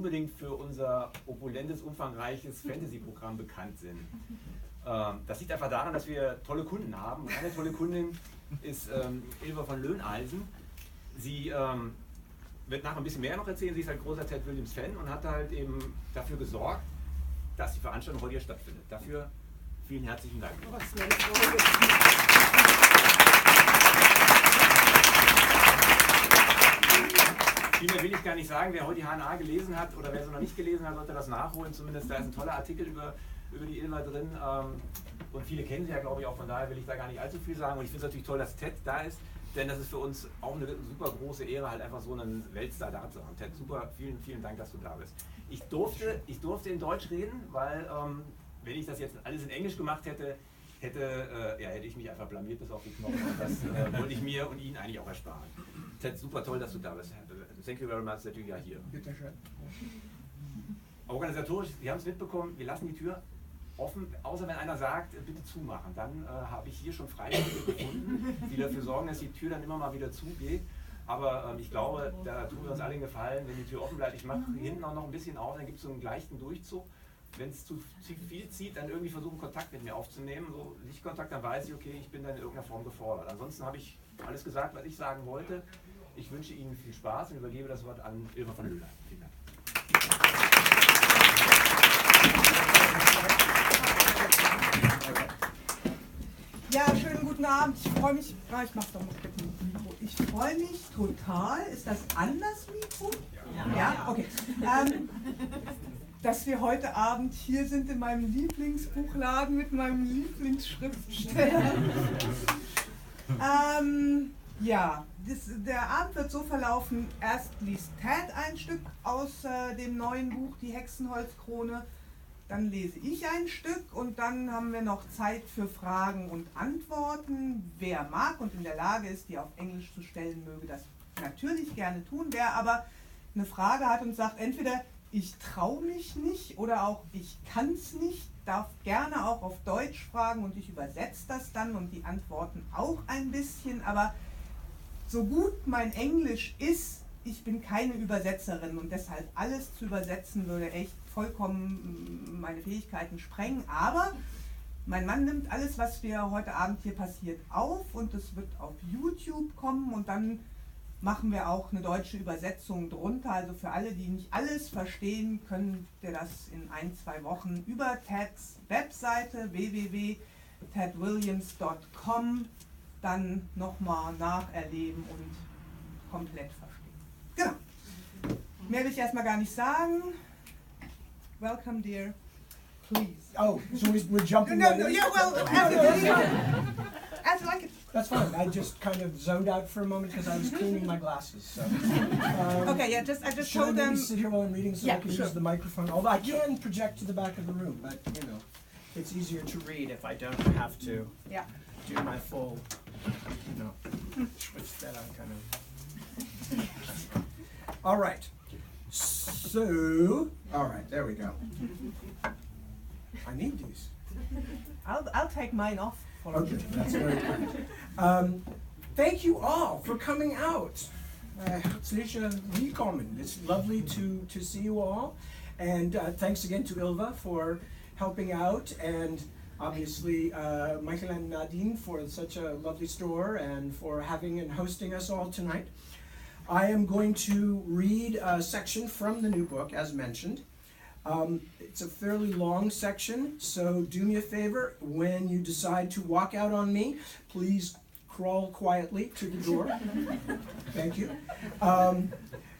unbedingt für unser opulentes, umfangreiches Fantasy-Programm bekannt sind. Das liegt einfach daran, dass wir tolle Kunden haben. Und eine tolle Kundin ist Ylva von Loenalsen. Sie wird nachher ein bisschen mehr noch erzählen. Sie ist halt großer Ted Williams-Fan und hat halt eben dafür gesorgt, dass die Veranstaltung heute hier stattfindet. Dafür vielen herzlichen Dank. Viel mehr will ich gar nicht sagen. Wer heute die HNA gelesen hat oder wer sie noch nicht gelesen hat, sollte das nachholen. Zumindest da ist ein toller Artikel über die Ylva drin. Und viele kennen sie ja, glaube ich, auch. Von daher will ich da gar nicht allzu viel sagen. Und ich finde es natürlich toll, dass Ted da ist. Denn das ist für uns auch eine super große Ehre, halt einfach so einen Weltstar da zu haben. Ted, super, vielen, vielen Dank, dass du da bist. Ich durfte in Deutsch reden, weil wenn ich das jetzt alles in Englisch gemacht hätte ich mich einfach blamiert bis auf die Knochen. Und das wollte ich mir und Ihnen eigentlich auch ersparen. Ted, super toll, dass du da bist. Thank you very much that you are here. Bitte schön. Organisatorisch, Sie haben es mitbekommen, wir lassen die Tür offen, außer wenn einer sagt, bitte zumachen. Dann habe ich hier schon Freiwillige gefunden, die dafür sorgen, dass die Tür dann immer mal wieder zugeht. Aber ich glaube, da tun wir uns alle einen Gefallen, wenn die Tür offen bleibt. Ich mache hinten auch noch ein bisschen auf, dann gibt es so einen leichten Durchzug. Wenn es zu viel zieht, dann irgendwie versuchen, Kontakt mit mir aufzunehmen. So Lichtkontakt, dann weiß ich, okay, ich bin dann in irgendeiner Form gefordert. Ansonsten habe ich alles gesagt, was ich sagen wollte. Ich wünsche Ihnen viel Spaß und übergebe das Wort an Ylva von Loenalsen. Vielen Dank. Ja, schönen guten Abend. Ich freue mich, ich mach's doch mal mit dem Mikro. Ich freue mich total. Ist das an das Mikro? Ja, okay. Dass wir heute Abend hier sind in meinem Lieblingsbuchladen mit meinem Lieblingsschriftsteller. Der Abend wird so verlaufen, erst liest Ted ein Stück aus dem neuen Buch, die Hexenholzkrone, dann lese ich ein Stück und dann haben wir noch Zeit für Fragen und Antworten. Wer mag und in der Lage ist, die auf Englisch zu stellen, möge das natürlich gerne tun. Wer aber eine Frage hat und sagt, entweder ich traue mich nicht oder auch ich kann es nicht, darf gerne auch auf Deutsch fragen und ich übersetze das dann und die antworten auch ein bisschen, aber so gut mein Englisch ist, ich bin keine Übersetzerin und deshalb alles zu übersetzen würde echt vollkommen meine Fähigkeiten sprengen, aber mein Mann nimmt alles, was wir heute Abend hier passiert, auf und es wird auf YouTube kommen und dann machen wir auch eine deutsche Übersetzung drunter. Also für alle, die nicht alles verstehen, könnt ihr das in 1-2 Wochen über Teds Webseite www.tedwilliams.com dann nochmal nacherleben und komplett verstehen. Genau. Mehr will ich erstmal gar nicht sagen. Welcome, dear. Please. Oh, so we're jumping No, right in? yeah, well, as you like it. That's fine. I just kind of zoned out for a moment because I was cleaning my glasses. So, Okay, yeah, I just should I told maybe them. sit here while I'm reading so Yeah, I can sure. use the microphone? Although I can project to the back of the room, but you know, it's easier to read if I don't have to Yeah. do my full, switch that on kind of. All right. So, all right, there we go. I need these. I'll take mine off. For Okay, that's very good. Thank you all for coming out. Herzlich willkommen. It's lovely to see you all. And thanks again to Ylva for helping out. And obviously Michael and Nadine for such a lovely store and for having and hosting us all tonight. I am going to read a section from the new book, as mentioned. It's a fairly long section, so do me a favor, when you decide to walk out on me, please crawl quietly to the door. Thank you.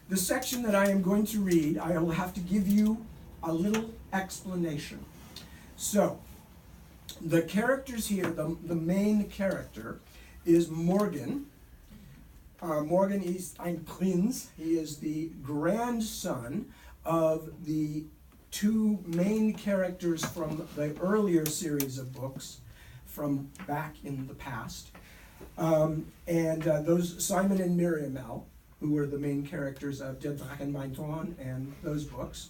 The section that I am going to read, I will have to give you a little explanation. So, the characters here, the main character is Morgan. Morgan ist ein Prinz. He is the grandson of the two main characters from the earlier series of books from back in the past. Those Simon and Miriamel, who were the main characters of Der Drachenmeinton and those books.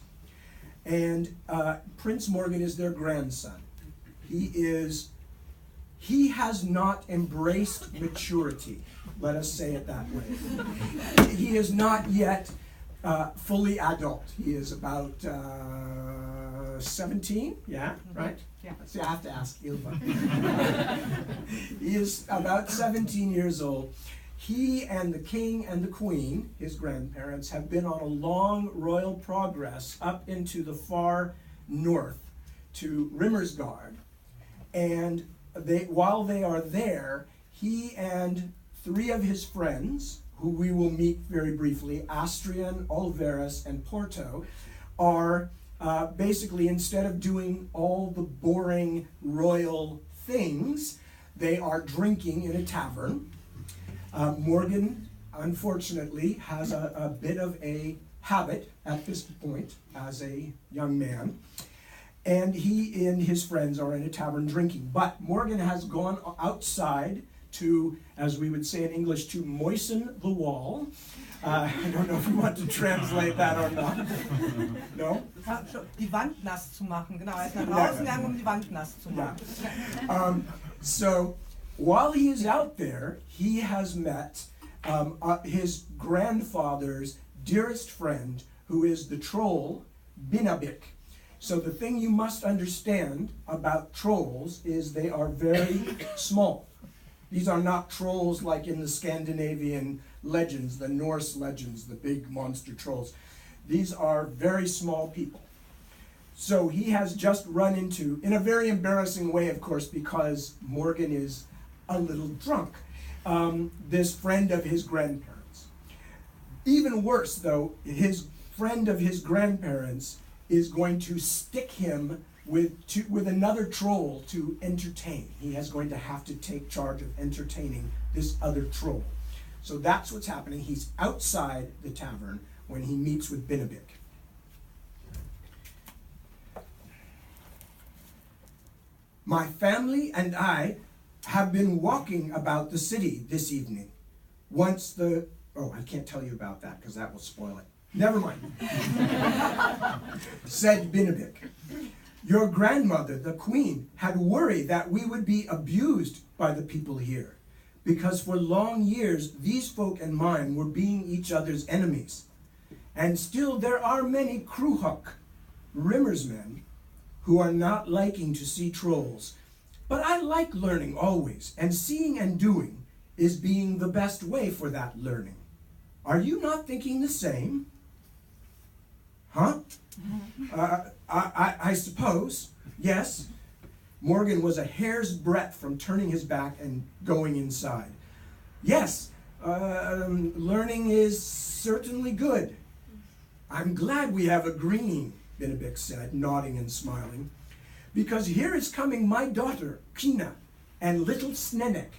And Prince Morgan is their grandson. He has not embraced maturity. Let us say it that way. He is not yet fully adult. He is about 17, yeah, right? Yeah. See, I have to ask Ylva. He is about 17 years old. He and the king and the queen, his grandparents, have been on a long royal progress up into the far north to Rimmersgard. And while they are there, he and 3 of his friends, who we will meet very briefly, Astrian, Ylvs, and Porto, are basically, instead of doing all the boring royal things, they are drinking in a tavern. Morgan, unfortunately, has a bit of a habit at this point as a young man. And he and his friends are in a tavern drinking. But Morgan has gone outside to, as we would say in English, to moisten the wall. I don't know if you want to translate that or not. No? Die Wand nass zu machen, genau. Er ist nach draußen gegangen, die Wand nass zu machen. So while he is out there, he has met his grandfather's dearest friend, who is the troll, Binabik. So the thing you must understand about trolls is they are very small. These are not trolls like in the Scandinavian legends, the Norse legends, the big monster trolls. These are very small people. So he has just run into, in a very embarrassing way, of course, because Morgan is a little drunk, this friend of his grandparents. Even worse, though, his friend of his grandparents is going to stick him with another troll to entertain. He is going to have to take charge of entertaining this other troll. So that's what's happening. He's outside the tavern when he meets with Binabik. My family and I have been walking about the city this evening. Oh, I can't tell you about that because that will spoil it. Never mind. Said Binabik. Your grandmother, the queen, had worried that we would be abused by the people here, because for long years these folk and mine were being each other's enemies. And still there are many Kruhuk, Rimmersmen, who are not liking to see trolls. But I like learning always, and seeing and doing is being the best way for that learning. Are you not thinking the same? Huh? I suppose, yes. Morgan was a hair's breadth from turning his back and going inside. Yes, learning is certainly good. I'm glad we have agreeing, Binabik said, nodding and smiling, because here is coming my daughter, Kina, and little Snenek,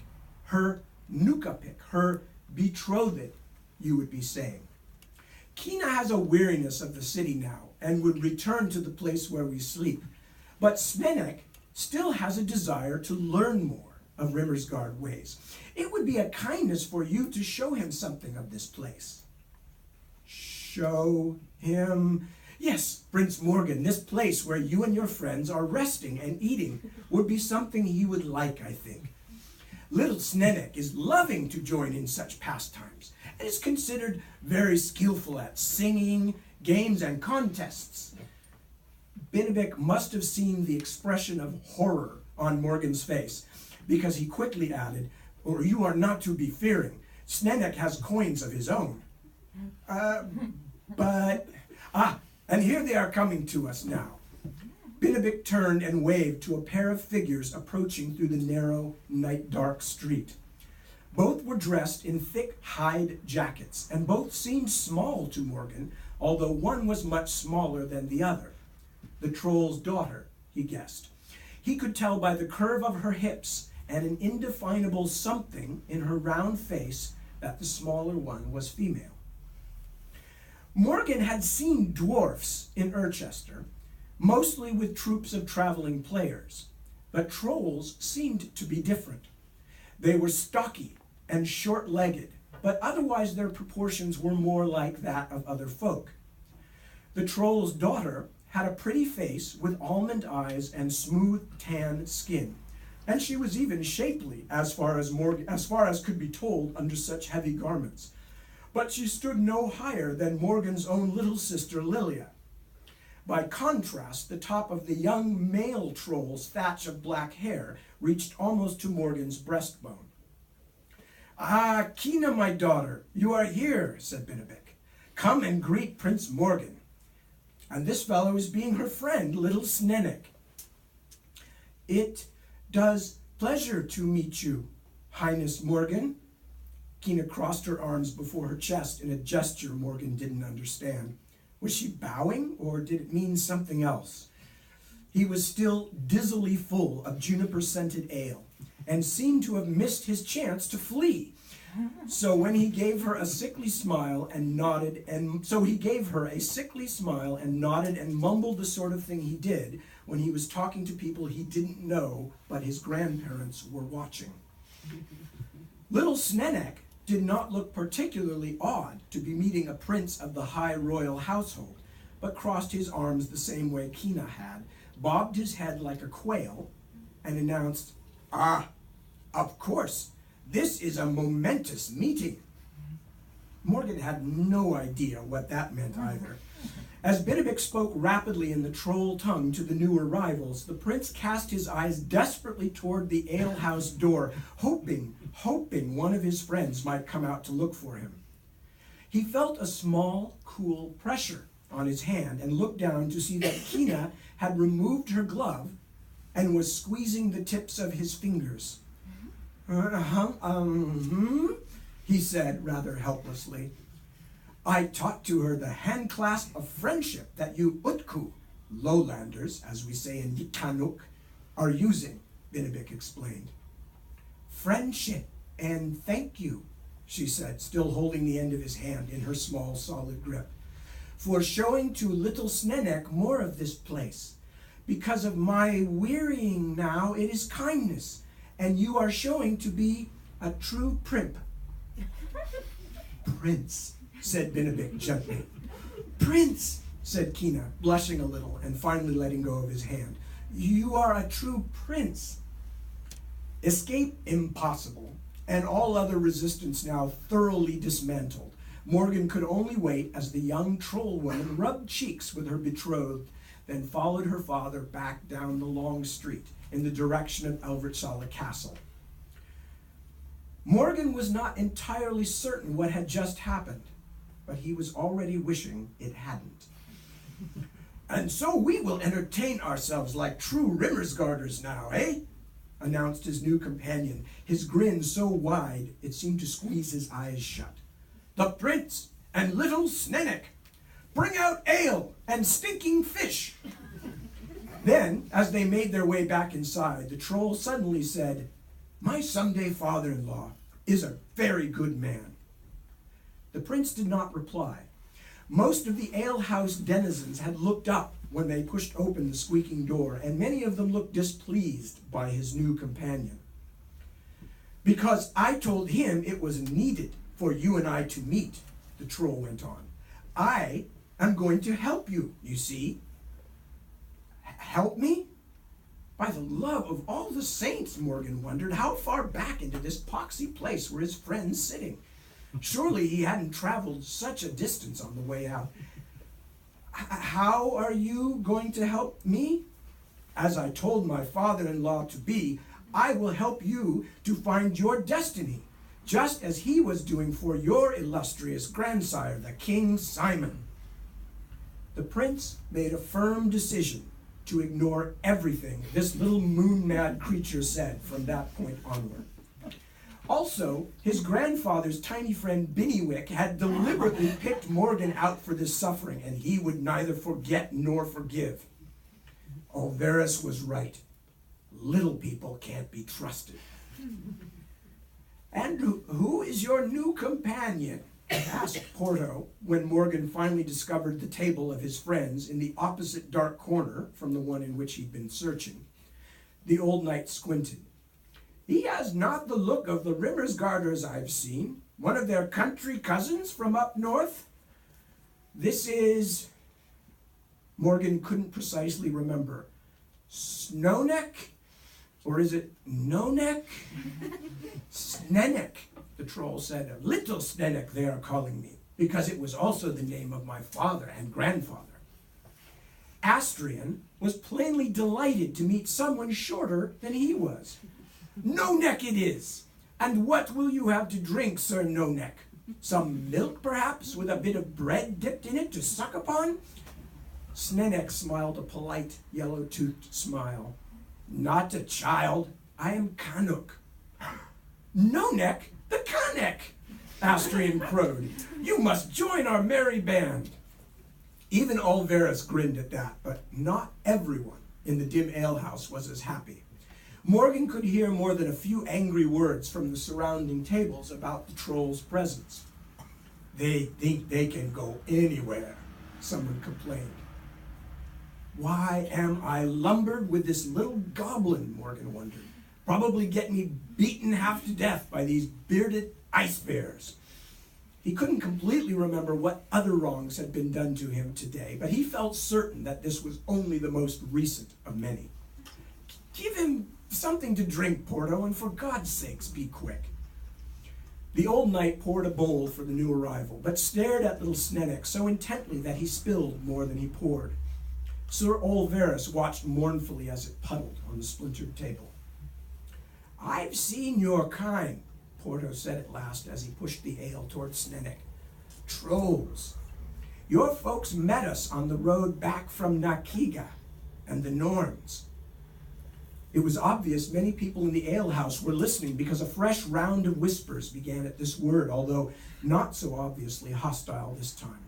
her Nukapik, her betrothed, you would be saying. Kina has a weariness of the city now and would return to the place where we sleep. But Snenek still has a desire to learn more of Rimmersgard ways. It would be a kindness for you to show him something of this place. Show him? Yes, Prince Morgan, this place where you and your friends are resting and eating would be something he would like, I think. Little Snenek is loving to join in such pastimes and is considered very skillful at singing, games, and contests. Binabik must have seen the expression of horror on Morgan's face, because he quickly added, "Or you are not to be fearing. Snenek has coins of his own." And here they are coming to us now. Binabik turned and waved to a pair of figures approaching through the narrow, night-dark street. Both were dressed in thick hide jackets, and both seemed small to Morgan, although one was much smaller than the other. The troll's daughter, he guessed. He could tell by the curve of her hips and an indefinable something in her round face that the smaller one was female. Morgan had seen dwarfs in Urchester, mostly with troops of traveling players, but trolls seemed to be different. They were stocky and short-legged, but otherwise their proportions were more like that of other folk. The troll's daughter had a pretty face with almond eyes and smooth tan skin, and she was even shapely as far as could be told under such heavy garments. but she stood no higher than Morgan's own little sister Lilia. By contrast, the top of the young male troll's thatch of black hair reached almost to Morgan's breastbone. "Ah, Kina, my daughter, you are here," said Binnabik. "Come and greet Prince Morgan. And this fellow is being her friend, little Snenik." "It does pleasure to meet you, Highness Morgan." Kina crossed her arms before her chest in a gesture Morgan didn't understand. Was she bowing, or did it mean something else? He was still dizzily full of juniper-scented ale, and seemed to have missed his chance to flee. So he gave her a sickly smile and nodded and mumbled the sort of thing he did when he was talking to people he didn't know, but his grandparents were watching. Little Snenek did not look particularly odd to be meeting a prince of the high royal household, but crossed his arms the same way Kina had, bobbed his head like a quail, and announced, "Ah, of course, this is a momentous meeting." Morgan had no idea what that meant either. As Binnabik spoke rapidly in the troll tongue to the new arrivals, the prince cast his eyes desperately toward the alehouse door, hoping one of his friends might come out to look for him. He felt a small, cool pressure on his hand and looked down to see that Kina had removed her glove and was squeezing the tips of his fingers. He said rather helplessly. "I taught to her the handclasp of friendship that you Utku, lowlanders, as we say in Yitanuk, are using," Binnabik explained. "Friendship and thank you," she said, still holding the end of his hand in her small, solid grip, "for showing to little Snenek more of this place. Because of my wearying now, it is kindness, and you are showing to be a true primp." "Prince," said Binnabik gently. "Prince," said Kina, blushing a little and finally letting go of his hand. "You are a true prince." Escape impossible, and all other resistance now thoroughly dismantled, Morgan could only wait as the young troll woman rubbed cheeks with her betrothed, then followed her father back down the long street in the direction of Ylvs Castle. Morgan was not entirely certain what had just happened, but he was already wishing it hadn't. "And so we will entertain ourselves like true Rimmersgarders now, eh?" announced his new companion, his grin so wide it seemed to squeeze his eyes shut. "The prince and little Snenek! Bring out ale and stinking fish!" Then, as they made their way back inside, the troll suddenly said, "My someday father-in-law is a very good man." The prince did not reply. Most of the alehouse denizens had looked up when they pushed open the squeaking door, and many of them looked displeased by his new companion. "Because I told him it was needed for you and I to meet," the troll went on. "I am going to help you, you see." "Help me? By the love of all the saints," Morgan wondered, how far back into this poxy place were his friends sitting? Surely he hadn't traveled such a distance on the way out. "How are you going to help me?" "As I told my father-in-law to be, I will help you to find your destiny, just as he was doing for your illustrious grandsire, the King Simon." The prince made a firm decision to ignore everything this little moon-mad creature said from that point onward. Also, his grandfather's tiny friend Binnywick had deliberately picked Morgan out for this suffering, and he would neither forget nor forgive. Ylvs was right. Little people can't be trusted. "And who is your new companion?" asked Porto, when Morgan finally discovered the table of his friends in the opposite dark corner from the one in which he'd been searching. The old knight squinted. "He has not the look of the Rimmersgarders I've seen. One of their country cousins from up north. This is..." Morgan couldn't precisely remember. "Snonek? Or is it Nonek?" "Snenek," the troll said. Little Snenek they are calling me, because it was also the name of my father and grandfather. Astrian was plainly delighted to meet someone shorter than he was. No neck it is. And what will you have to drink, Sir No Neck? Some milk, perhaps, with a bit of bread dipped in it to suck upon? Snenek smiled a polite, yellow-toothed smile. Not a child. I am Kanuk. No Neck? The Kanek! Astrian crowed. You must join our merry band. Even Ylvs grinned at that, but not everyone in the dim alehouse was as happy. Morgan could hear more than a few angry words from the surrounding tables about the troll's presence. They think they can go anywhere, someone complained. Why am I lumbered with this little goblin, Morgan wondered. Probably get me beaten half to death by these bearded ice bears. He couldn't completely remember what other wrongs had been done to him today, but he felt certain that this was only the most recent of many. Give him something to drink, Porto, and for God's sakes, be quick. The old knight poured a bowl for the new arrival, but stared at little Snenek so intently that he spilled more than he poured. Sir Ylvs watched mournfully as it puddled on the splintered table. I've seen your kind, Porto said at last as he pushed the ale toward Snenek. Trolls. Your folks met us on the road back from Nakiga and the Norns. It was obvious many people in the alehouse were listening because a fresh round of whispers began at this word, although not so obviously hostile this time.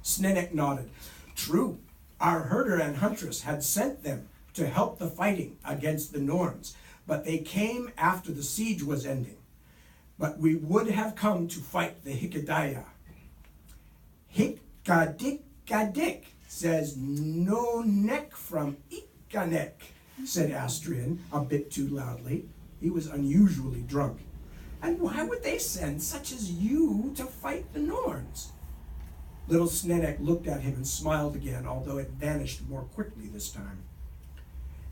Snenek nodded. True, our herder and huntress had sent them to help the fighting against the Norns, but they came after the siege was ending. But we would have come to fight the Hikkadaya. Hikkadikadik says no neck from Ikanek, said Astrian a bit too loudly. He was unusually drunk. And why would they send such as you to fight the Norns? Little Snenek looked at him and smiled again, although it vanished more quickly this time.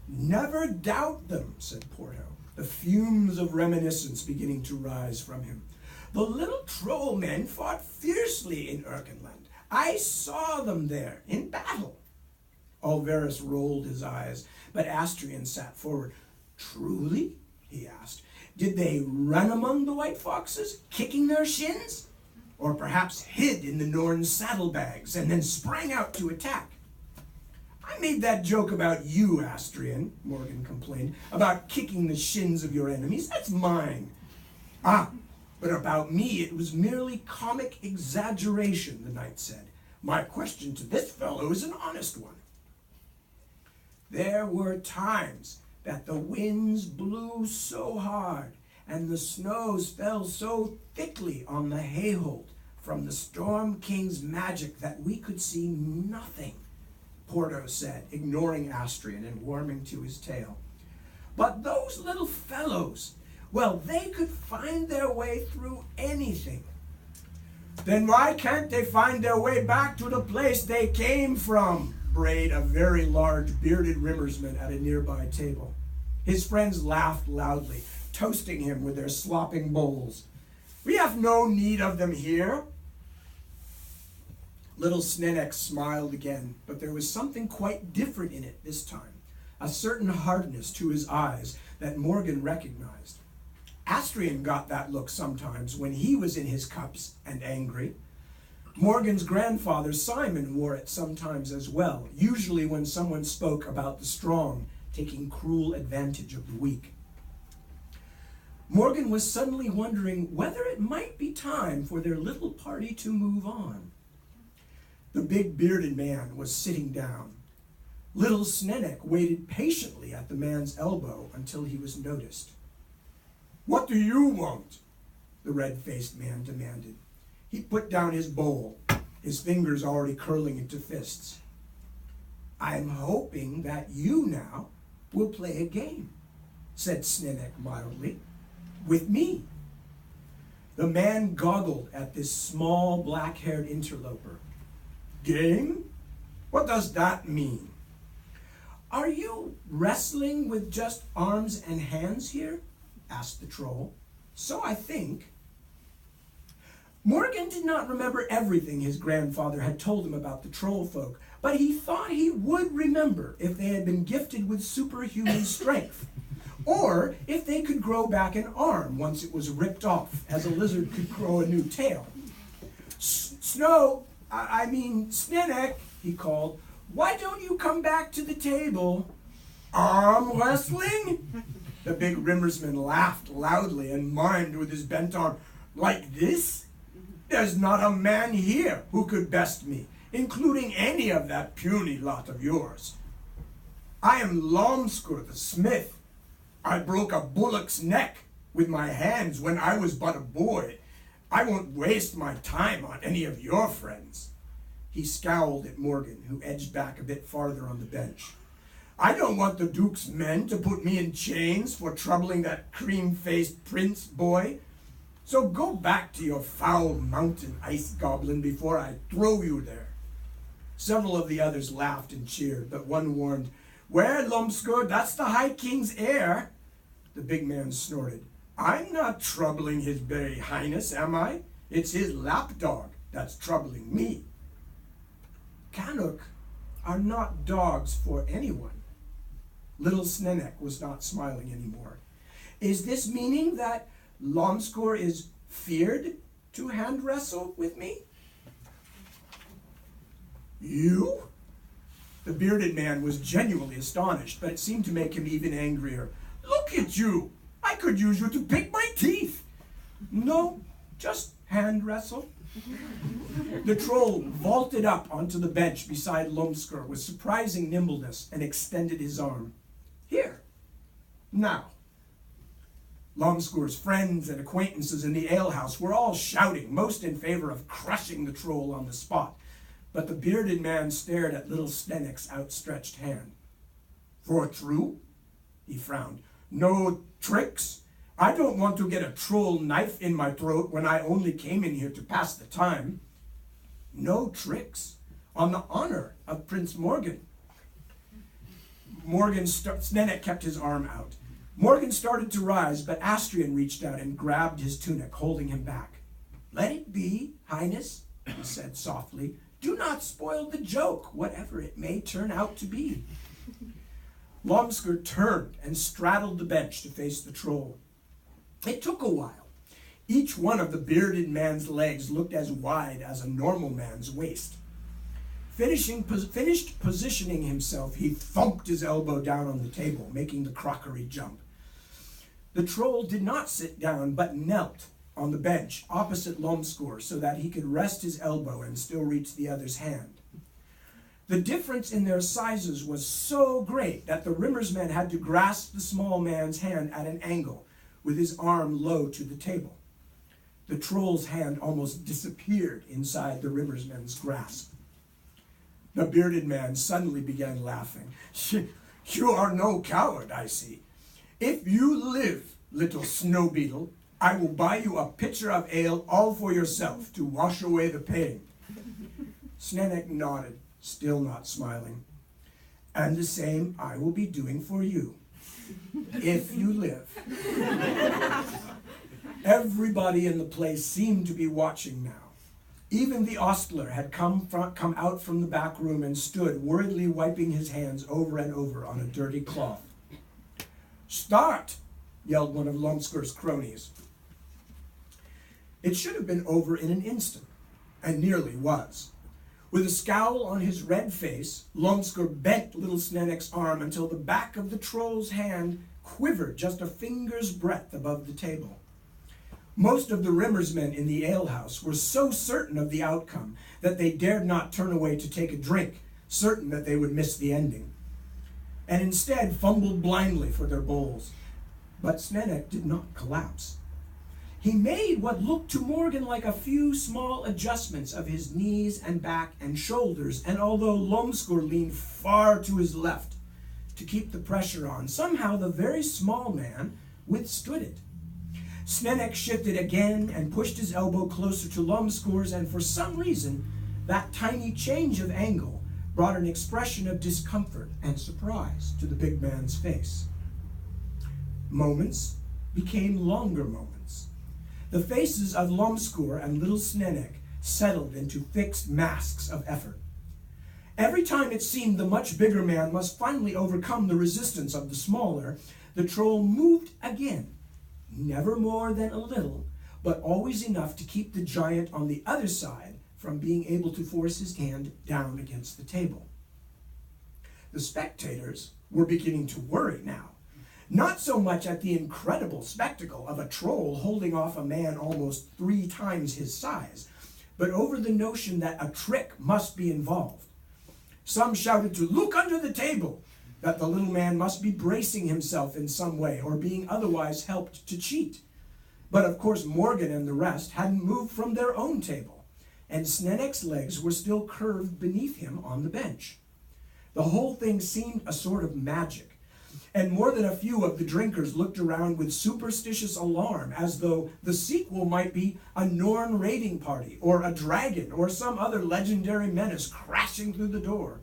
Never doubt them, said Porto, the fumes of reminiscence beginning to rise from him. The little troll men fought fiercely in Erkenland. I saw them there in battle. Ylvs rolled his eyes, but Astrian sat forward. Truly? He asked. Did they run among the white foxes, kicking their shins? Or perhaps hid in the Norns' saddlebags and then sprang out to attack? I made that joke about you, Astrian, Morgan complained, about kicking the shins of your enemies. That's mine. Ah, but about me it was merely comic exaggeration, the knight said. My question to this fellow is an honest one. There were times that the winds blew so hard and the snows fell so thickly on the hayhold from the Storm King's magic that we could see nothing, Porto said, ignoring Astrian and warming to his tale. But those little fellows, well, they could find their way through anything. Then why can't they find their way back to the place they came from? Brayed a very large bearded rimmersman at a nearby table. His friends laughed loudly, toasting him with their slopping bowls. We have no need of them here. Little Snenek smiled again, but there was something quite different in it this time, a certain hardness to his eyes that Morgan recognized. Astrian got that look sometimes when he was in his cups and angry. Morgan's grandfather Simon wore it sometimes as well, usually when someone spoke about the strong taking cruel advantage of the weak. Morgan was suddenly wondering whether it might be time for their little party to move on. The big bearded man was sitting down. Little Snenek waited patiently at the man's elbow until he was noticed. What do you want? The red-faced man demanded. He put down his bowl, his fingers already curling into fists. I'm hoping that you now will play a game, said Snenek mildly, with me. The man goggled at this small black-haired interloper. Game? What does that mean? Are you wrestling with just arms and hands here? Asked the troll. So I think. Morgan did not remember everything his grandfather had told him about the troll folk, but he thought he would remember if they had been gifted with superhuman strength, or if they could grow back an arm once it was ripped off, as a lizard could grow a new tail. Snennek, he called, why don't you come back to the table? Arm wrestling? The big Rimmersman laughed loudly and mimed with his bent arm. Like this? There's not a man here who could best me, including any of that puny lot of yours. I am Lomskur the smith. I broke a bullock's neck with my hands when I was but a boy. I won't waste my time on any of your friends. He scowled at Morgan, who edged back a bit farther on the bench. I don't want the Duke's men to put me in chains for troubling that cream-faced prince boy. So go back to your foul mountain ice goblin before I throw you there. Several of the others laughed and cheered, but one warned, Well, Lomskur, that's the High King's heir. The big man snorted. I'm not troubling his very highness, am I? It's his lapdog that's troubling me. Canuck are not dogs for anyone. Little Snennek was not smiling anymore. Is this meaning that Lomskur is feared to hand wrestle with me? You? The bearded man was genuinely astonished, but it seemed to make him even angrier. Look at you! I could use you to pick my teeth. No, just hand wrestle. The troll vaulted up onto the bench beside Lomskur with surprising nimbleness and extended his arm. Here, now. Lomskur's friends and acquaintances in the alehouse were all shouting, most in favor of crushing the troll on the spot. But the bearded man stared at little Snennek's outstretched hand. For true? He frowned. No tricks? I don't want to get a troll knife in my throat when I only came in here to pass the time. No tricks? On the honor of Prince Morgan. Snennek kept his arm out. Morgan started to rise, but Astrian reached out and grabbed his tunic, holding him back. Let it be, Highness, he said softly. Do not spoil the joke, whatever it may turn out to be. Lomskur turned and straddled the bench to face the troll. It took a while. Each one of the bearded man's legs looked as wide as a normal man's waist. Finished positioning himself, he thumped his elbow down on the table, making the crockery jump. The troll did not sit down, but knelt on the bench opposite Lomskur so that he could rest his elbow and still reach the other's hand. The difference in their sizes was so great that the Rimmersman had to grasp the small man's hand at an angle, with his arm low to the table. The troll's hand almost disappeared inside the Rimmersman's grasp. The bearded man suddenly began laughing. You are no coward, I see. If you live, little snow beetle, I will buy you a pitcher of ale all for yourself to wash away the pain. Snennek nodded, still not smiling. And the same I will be doing for you, if you live. Everybody in the place seemed to be watching now. Even the ostler had come out from the back room and stood worriedly wiping his hands over and over on a dirty cloth. Start, yelled one of Lomskur's cronies. It should have been over in an instant, and nearly was. With a scowl on his red face, Lomskur bent little Snennek's arm until the back of the troll's hand quivered just a finger's breadth above the table. Most of the Rimmersmen in the alehouse were so certain of the outcome that they dared not turn away to take a drink, certain that they would miss the ending, and instead fumbled blindly for their bowls. But Snennek did not collapse. He made what looked to Morgan like a few small adjustments of his knees and back and shoulders, and although Lomskur leaned far to his left to keep the pressure on, somehow the very small man withstood it. Snennek shifted again and pushed his elbow closer to Lomskur's, and for some reason, that tiny change of angle brought an expression of discomfort and surprise to the big man's face. Moments, became longer moments. The faces of Lomskor and little Snenek settled into fixed masks of effort. Every time it seemed the much bigger man must finally overcome the resistance of the smaller, the troll moved again, never more than a little, but always enough to keep the giant on the other side from being able to force his hand down against the table. The spectators were beginning to worry now, not so much at the incredible spectacle of a troll holding off a man almost 3 times his size, but over the notion that a trick must be involved. Some shouted to look under the table, that the little man must be bracing himself in some way or being otherwise helped to cheat. But of course Morgan and the rest hadn't moved from their own table, and Snenek's legs were still curved beneath him on the bench. The whole thing seemed a sort of magic, and more than a few of the drinkers looked around with superstitious alarm, as though the sequel might be a Norn raiding party, or a dragon, or some other legendary menace crashing through the door.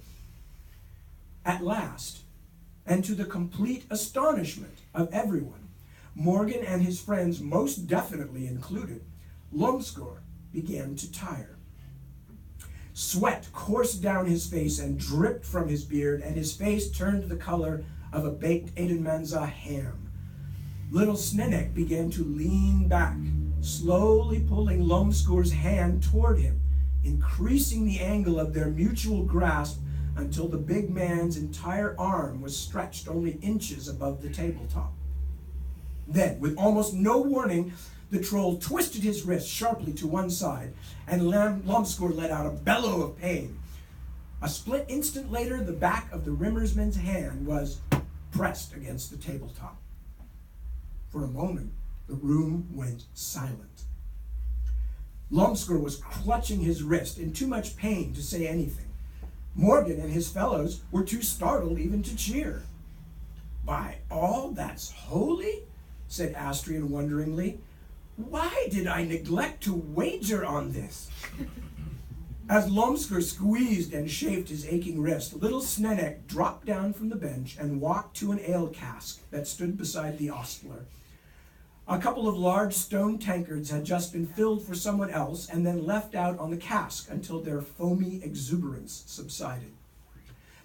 At last, and to the complete astonishment of everyone, Morgan and his friends most definitely included, Lomskor began to tire. Sweat coursed down his face and dripped from his beard, and his face turned the color of a baked Edenmanza ham. Little Snenek began to lean back, slowly pulling Lomskor's hand toward him, increasing the angle of their mutual grasp until the big man's entire arm was stretched only inches above the tabletop. Then, with almost no warning, the troll twisted his wrist sharply to one side, and Lomskor let out a bellow of pain. A split instant later, the back of the Rimmersman's hand was pressed against the tabletop. For a moment, the room went silent. Lomskor was clutching his wrist in too much pain to say anything. Morgan and his fellows were too startled even to cheer. "By all that's holy," said Astrian wonderingly, "why did I neglect to wager on this?" As Lomskor squeezed and chafed his aching wrist, little Snenek dropped down from the bench and walked to an ale cask that stood beside the ostler. A couple of large stone tankards had just been filled for someone else and then left out on the cask until their foamy exuberance subsided.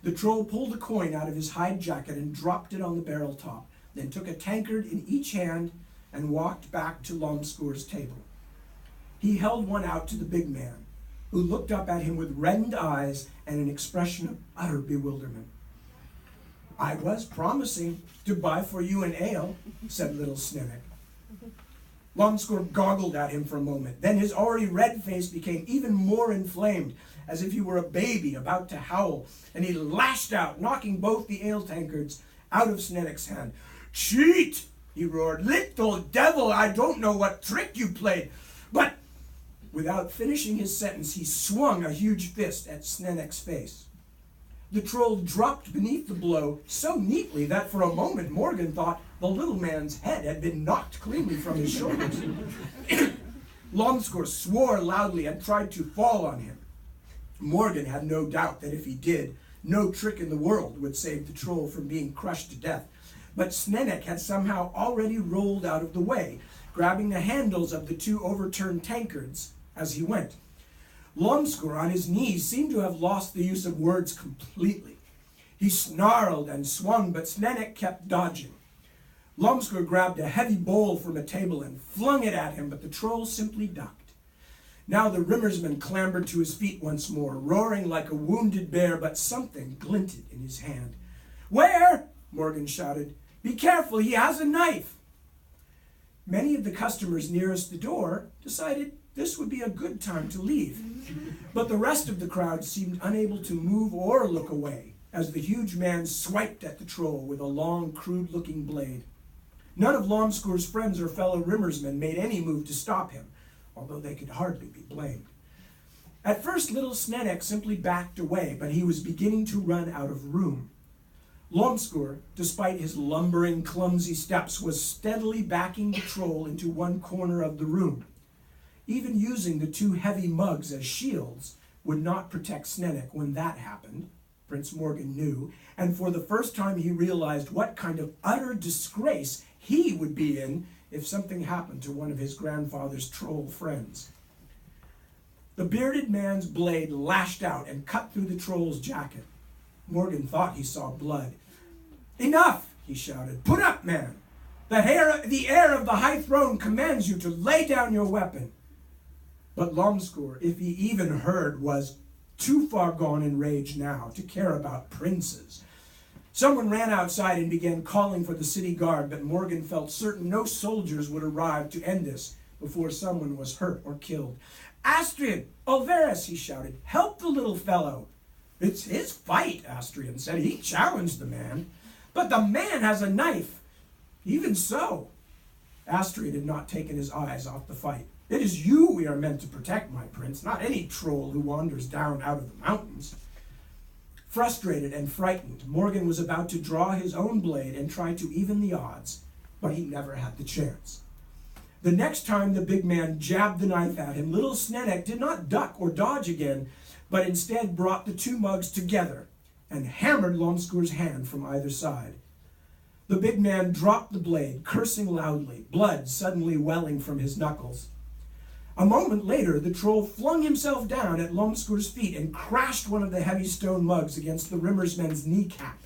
The troll pulled a coin out of his hide jacket and dropped it on the barrel top, then took a tankard in each hand and walked back to Lomskor's table. He held one out to the big man, who looked up at him with reddened eyes and an expression of utter bewilderment. "I was promising to buy for you an ale," said little Snenek. Lomskor goggled at him for a moment. Then his already red face became even more inflamed, as if he were a baby about to howl, and he lashed out, knocking both the ale tankards out of Snenek's hand. "Cheat!" he roared. "Little devil, I don't know what trick you played, but..." Without finishing his sentence, he swung a huge fist at Snenek's face. The troll dropped beneath the blow so neatly that for a moment Morgan thought the little man's head had been knocked cleanly from his shoulders. Lomskor swore loudly and tried to fall on him. Morgan had no doubt that if he did, no trick in the world would save the troll from being crushed to death. But Snenek had somehow already rolled out of the way, grabbing the handles of the 2 overturned tankards as he went. Lomskor, on his knees, seemed to have lost the use of words completely. He snarled and swung, but Snenek kept dodging. Lomskor grabbed a heavy bowl from a table and flung it at him, but the troll simply ducked. Now the Rimmersman clambered to his feet once more, roaring like a wounded bear, but something glinted in his hand. "Where?" Morgan shouted. "Be careful, he has a knife." Many of the customers nearest the door decided this would be a good time to leave, but the rest of the crowd seemed unable to move or look away as the huge man swiped at the troll with a long, crude-looking blade. None of Lomskor's friends or fellow Rimmersmen made any move to stop him, although they could hardly be blamed. At first, little Snenek simply backed away, but he was beginning to run out of room. Lomskor, despite his lumbering, clumsy steps, was steadily backing the troll into one corner of the room. Even using the 2 heavy mugs as shields would not protect Snenek when that happened, Prince Morgan knew, and for the first time he realized what kind of utter disgrace he would be in if something happened to one of his grandfather's troll friends. The bearded man's blade lashed out and cut through the troll's jacket. Morgan thought he saw blood. "Enough!" he shouted. "Put up, man! The heir of the high throne commands you to lay down your weapon." But Lomscoor, if he even heard, was too far gone in rage now to care about princes. Someone ran outside and began calling for the city guard, but Morgan felt certain no soldiers would arrive to end this before someone was hurt or killed. "Astrian, Ylvs," he shouted, "help the little fellow." "It's his fight," Astrian said. "He challenged the man." "But the man has a knife." "Even so." Astrian had not taken his eyes off the fight. "It is you we are meant to protect, my prince, not any troll who wanders down out of the mountains." Frustrated and frightened, Morgan was about to draw his own blade and try to even the odds, but he never had the chance. The next time the big man jabbed the knife at him, little Snedek did not duck or dodge again, but instead brought the two mugs together and hammered Lomscoor's hand from either side. The big man dropped the blade, cursing loudly, blood suddenly welling from his knuckles. A moment later, the troll flung himself down at Lomscoor's feet and crashed one of the heavy stone mugs against the Rimmersman's kneecap.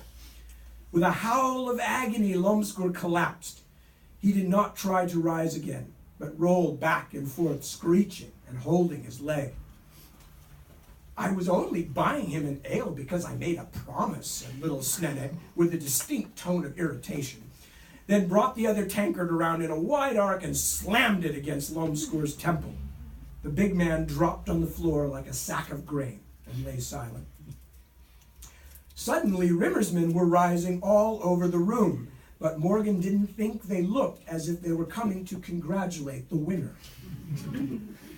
With a howl of agony, Lomscoor collapsed. He did not try to rise again, but rolled back and forth, screeching and holding his leg. "I was only buying him an ale because I made a promise," said little Snedek with a distinct tone of irritation, then brought the other tankard around in a wide arc and slammed it against Lomscoor's temple. The big man dropped on the floor like a sack of grain and lay silent. Suddenly, Rimmersmen were rising all over the room, but Morgan didn't think they looked as if they were coming to congratulate the winner.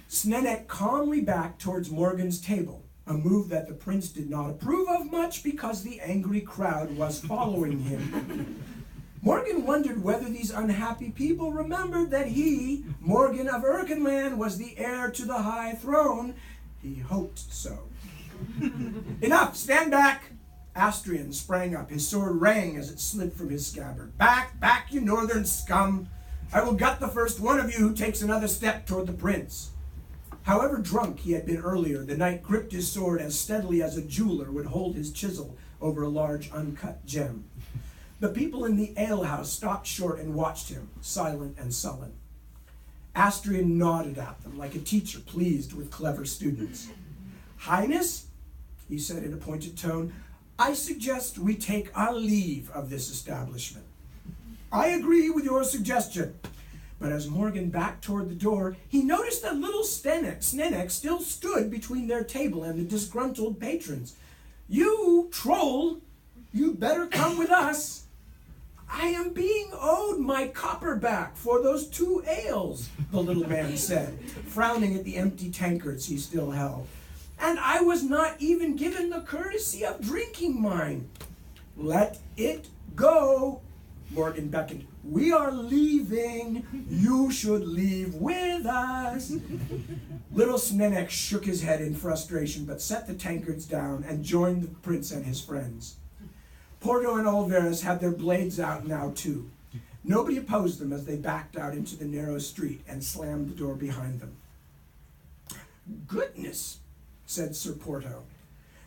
Snedek calmly backed towards Morgan's table, a move that the prince did not approve of much because the angry crowd was following him. Morgan wondered whether these unhappy people remembered that he, Morgan of Erkenland, was the heir to the high throne. He hoped so. "Enough! Stand back!" Astrian sprang up. His sword rang as it slid from his scabbard. "Back, back, you northern scum! I will gut the first one of you who takes another step toward the prince." However drunk he had been earlier, the knight gripped his sword as steadily as a jeweler would hold his chisel over a large uncut gem. The people in the alehouse stopped short and watched him, silent and sullen. Astrian nodded at them like a teacher pleased with clever students. "Highness," he said in a pointed tone, "I suggest we take our leave of this establishment." "I agree with your suggestion." But as Morgan backed toward the door, he noticed that little Snedek still stood between their table and the disgruntled patrons. "You, troll, you'd better come with us." "I am being owed my copper back for those 2 ales, the little man said, frowning at the empty tankards he still held. "And I was not even given the courtesy of drinking mine." "Let it go," Morgan beckoned. "We are leaving. You should leave with us." Little Snedek shook his head in frustration, but set the tankards down and joined the prince and his friends. Porto and Ylvs had their blades out now too. Nobody opposed them as they backed out into the narrow street and slammed the door behind them. "Goodness," said Sir Porto.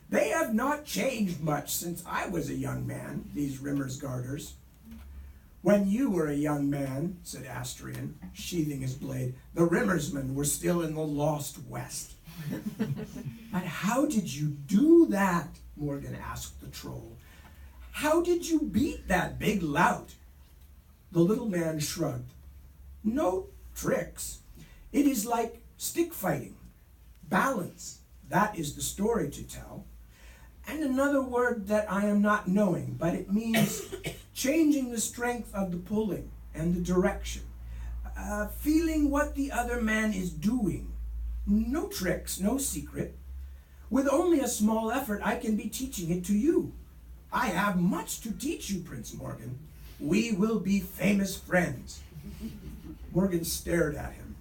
"They have not changed much since I was a young man, these Rimmersgarders." "When you were a young man," said Astrian, sheathing his blade, "the Rimmersmen were still in the lost west." "But how did you do that?" Morgan asked the troll. "How did you beat that big lout?" The little man shrugged. "No tricks. It is like stick fighting. Balance. That is the story to tell. And another word that I am not knowing, but it means changing the strength of the pulling and the direction. Feeling what the other man is doing. No tricks, no secret. With only a small effort, I can be teaching it to you. I have much to teach you, Prince Morgan. We will be famous friends." Morgan stared at him.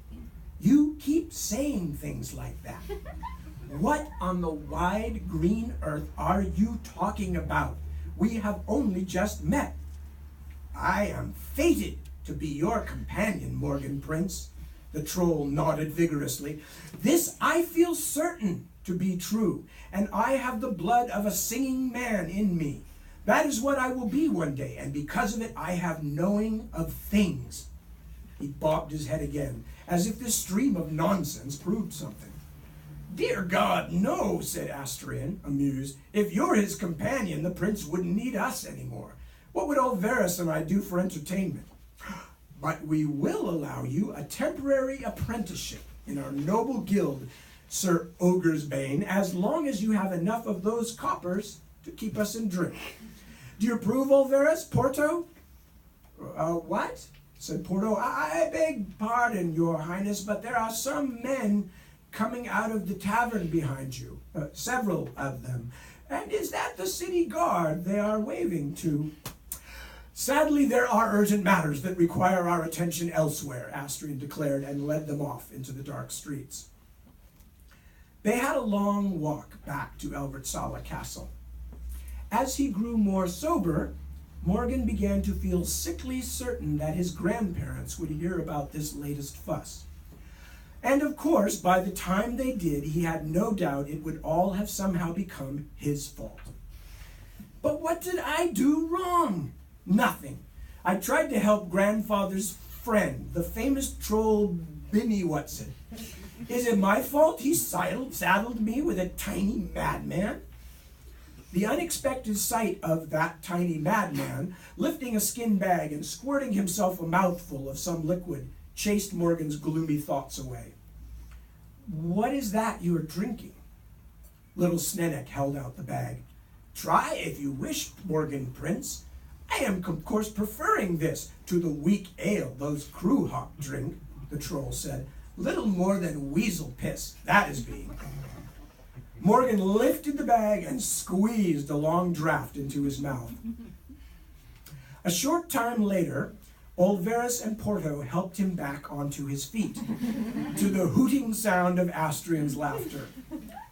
"You keep saying things like that. What on the wide green earth are you talking about? We have only just met." "I am fated to be your companion, Morgan Prince. The troll nodded vigorously. This I feel certain to be true, and I have the blood of a singing man in me. That is what I will be one day, and because of it I have knowing of things. He bobbed his head again, as if this stream of nonsense proved something. Dear God, no, said Astrian, amused. If you're his companion, the prince wouldn't need us anymore. What would Ylvs and I do for entertainment? But we will allow you a temporary apprenticeship in our noble guild, Sir Ogresbane, as long as you have enough of those coppers to keep us in drink. Do you approve, Ylvs, Porto? What? Said Porto. I beg pardon, your highness, but there are some men coming out of the tavern behind you, several of them. And is that the city guard they are waving to? Sadly, there are urgent matters that require our attention elsewhere, Astrian declared, and led them off into the dark streets. They had a long walk back to Elbertsala Castle. As he grew more sober, Morgan began to feel sickly certain that his grandparents would hear about this latest fuss. And of course, by the time they did, he had no doubt it would all have somehow become his fault. But what did I do wrong? Nothing. I tried to help grandfather's friend, the famous troll Binny Whatson. Is it my fault he saddled me with a tiny madman? The unexpected sight of that tiny madman lifting a skin bag and squirting himself a mouthful of some liquid chased Morgan's gloomy thoughts away. What is that you are drinking? Little Snedek held out the bag. Try if you wish, Morgan Prince. I am, of course, preferring this to the weak ale those crew hop drink, the troll said. Little more than weasel piss, that is being. Morgan lifted the bag and squeezed a long draught into his mouth. A short time later, Ylvs and Porto helped him back onto his feet, to the hooting sound of Astrian's laughter.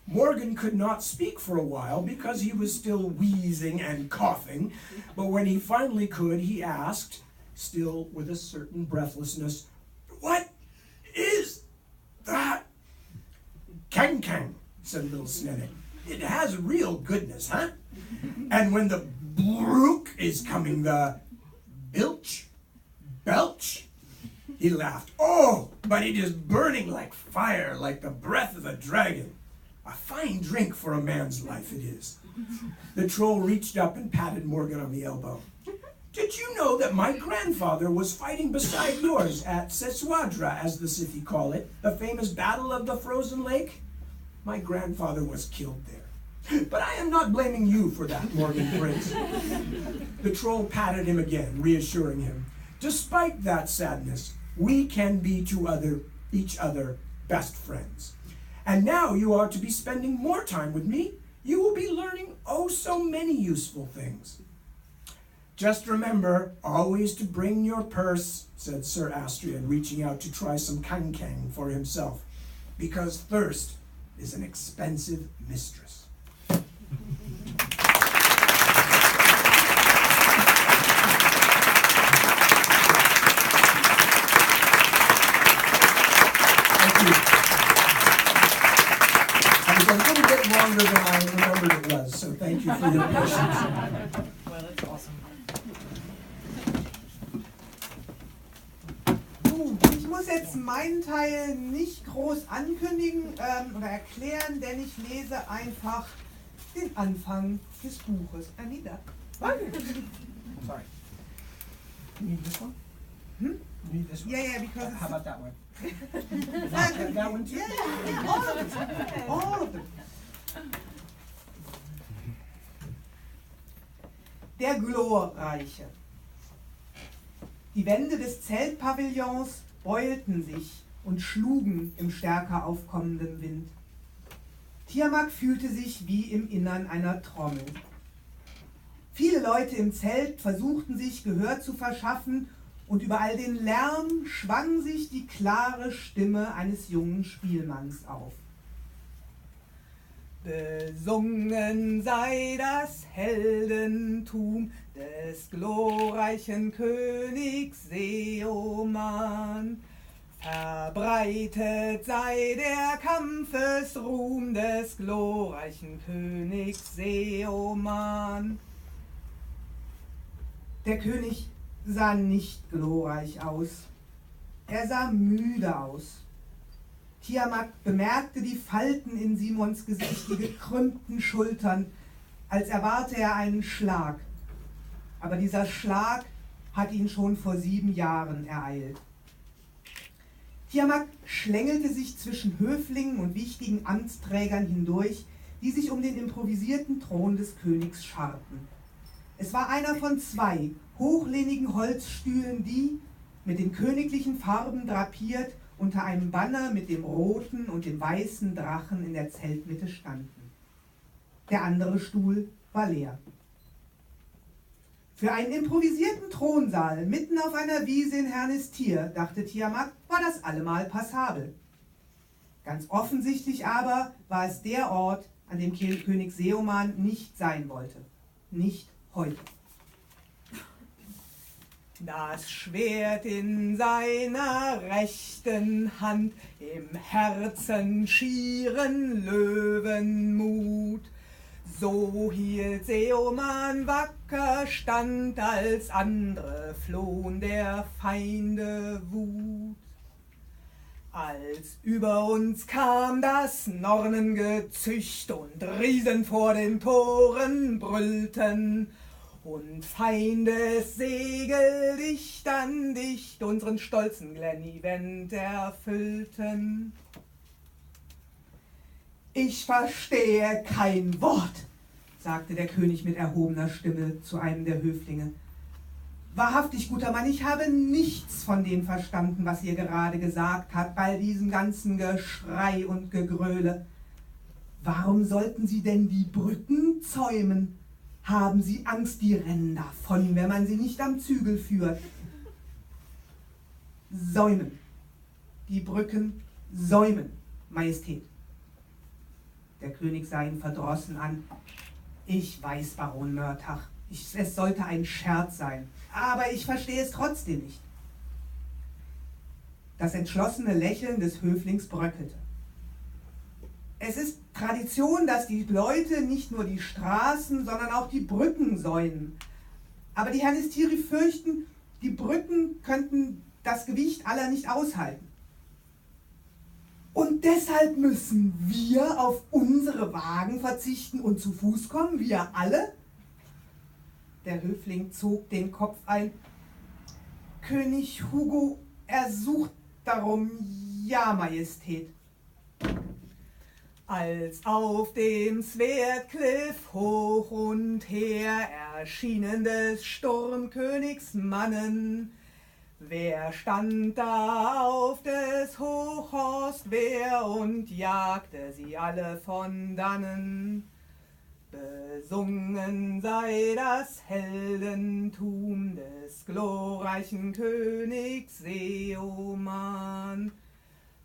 Morgan could not speak for a while because he was still wheezing and coughing, but when he finally could, he asked, still with a certain breathlessness, "What is that?" "Kang," said little Snedek. "It has real goodness, huh? And when the brook is coming, the belch?" He laughed. "Oh, but it is burning like fire, like the breath of a dragon. A fine drink for a man's life it is." The troll reached up and patted Morgan on the elbow. "Did you know that my grandfather was fighting beside yours at Seswadra, as the city call it, the famous battle of the frozen lake? My grandfather was killed there. But I am not blaming you for that, Morgan Prince." The troll patted him again, reassuring him. "Despite that sadness, we can be to each other best friends. And now you are to be spending more time with me. You will be learning oh so many useful things." "Just remember always to bring your purse," said Sir Astrian, reaching out to try some kang for himself, "because thirst is an expensive mistress." Longer than I remembered it was, so thank you for your patience. Well, that's awesome. Ich muss jetzt meinen Teil nicht groß ankündigen oder erklären, denn ich lese einfach den Anfang des Buches. Anita. Sorry. You need this one? Hmm? You need this one? Yeah, because How about that one? it's... That one too? Yeah, all of them. All of them. Der Glorreiche. Die Wände des Zeltpavillons beulten sich und schlugen im stärker aufkommenden Wind. Tiamat fühlte sich wie im Innern einer Trommel. Viele Leute im Zelt versuchten sich Gehör zu verschaffen und über all den Lärm schwang sich die klare Stimme eines jungen Spielmanns auf. Besungen sei das Heldentum des glorreichen Königs Seoman. Verbreitet sei der Kampfesruhm des glorreichen Königs Seoman. Der König sah nicht glorreich aus. Er sah müde aus. Tiamat bemerkte die Falten in Simons Gesicht, die gekrümmten Schultern, als erwarte er einen Schlag. Aber dieser Schlag hat ihn schon vor 7 Jahren ereilt. Tiamat schlängelte sich zwischen Höflingen und wichtigen Amtsträgern hindurch, die sich um den improvisierten Thron des Königs scharten. Es war einer von 2 hochlehnigen Holzstühlen, die, mit den königlichen Farben drapiert, unter einem Banner mit dem roten und dem weißen Drachen in der Zeltmitte standen. Der andere Stuhl war leer. Für einen improvisierten Thronsaal mitten auf einer Wiese in Hernistir, dachte Tiamat, war das allemal passabel. Ganz offensichtlich aber war es der Ort, an dem König Seoman nicht sein wollte. Nicht heute. Das Schwert in seiner rechten Hand, im Herzen schieren Löwenmut. So hielt Seoman wacker stand, als andere flohen der Feinde Wut. Als über uns kam das Nornengezücht und Riesen vor den Toren brüllten, und Feindessegel dicht an dicht unseren stolzen Glen-Event erfüllten. Ich verstehe kein Wort, sagte der König mit erhobener Stimme zu einem der Höflinge. Wahrhaftig, guter Mann, ich habe nichts von dem verstanden, was ihr gerade gesagt habt, bei diesem ganzen Geschrei und Gegröle. Warum sollten Sie denn die Brücken zäumen? Haben Sie Angst, die rennen davon, wenn man sie nicht am Zügel führt? Säumen. Die Brücken säumen, Majestät. Der König sah ihn verdrossen an. Ich weiß, Baron Mörtach, es sollte ein Scherz sein, aber ich verstehe es trotzdem nicht. Das entschlossene Lächeln des Höflings bröckelte. Es ist Tradition, dass die Leute nicht nur die Straßen, sondern auch die Brücken säumen. Aber die Hernistiri fürchten, die Brücken könnten das Gewicht aller nicht aushalten. Und deshalb müssen wir auf unsere Wagen verzichten und zu Fuß kommen, wir alle? Der Höfling zog den Kopf ein. König Hugo ersucht darum, ja, Majestät. Als auf dem Swertkliff hoch und her erschienen des Sturmkönigs Mannen, wer stand da auf des Hochhorst wer und jagte sie alle von dannen? Besungen sei das Heldentum des glorreichen Königs Seoman.